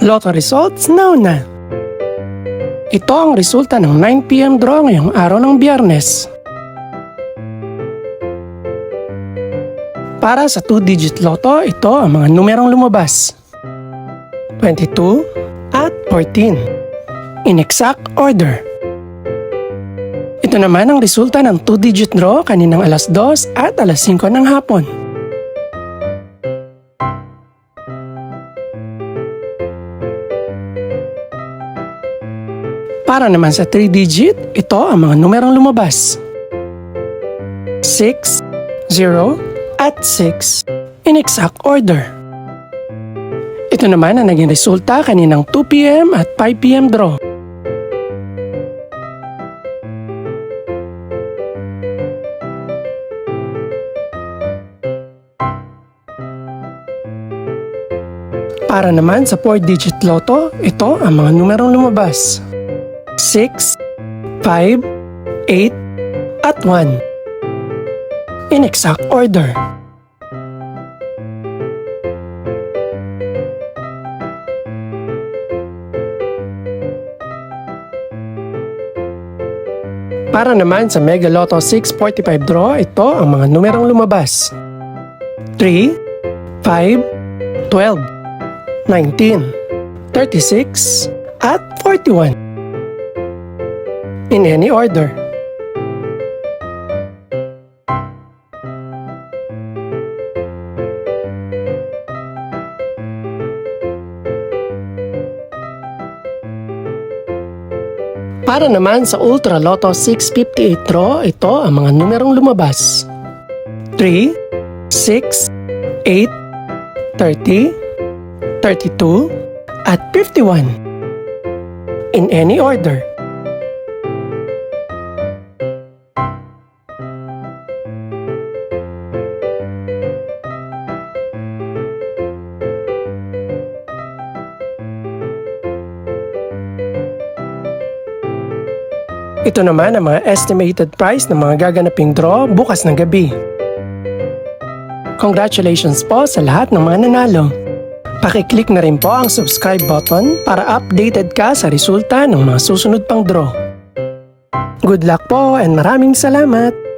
Lotto results now na. Ito ang resulta ng 9 PM draw ngayong araw ng Biyernes. Para sa 2-digit lotto, ito ang mga numerong lumabas: 22 at 14. In exact order. Ito naman ang resulta ng 2-digit draw kaninang alas 2 at alas 5 ng hapon. Para naman sa 3-digit, ito ang mga numerong lumabas: 6, 0, at 6 in exact order. Ito naman ang naging resulta kaninang 2 PM at 5 PM draw. Para naman sa 4-digit lotto, ito ang mga numerong lumabas: 6, 5, 8, at 1. In exact order. Para naman sa Mega Lotto 645 draw, ito ang mga numerong lumabas: 3, 5, 12, 19, 36, at 41. In any order. Para naman sa Ultra Lotto 658 draw, ito ang mga numerong lumabas: 3, 6, 8, 30, 32, at 51. In any order. Ito naman ang mga estimated price ng mga gaganaping draw bukas ng gabi. Congratulations po sa lahat ng mga nanalo. Pakiclick na rin po ang subscribe button para updated ka sa resulta ng mga susunod pang draw. Good luck po and maraming salamat!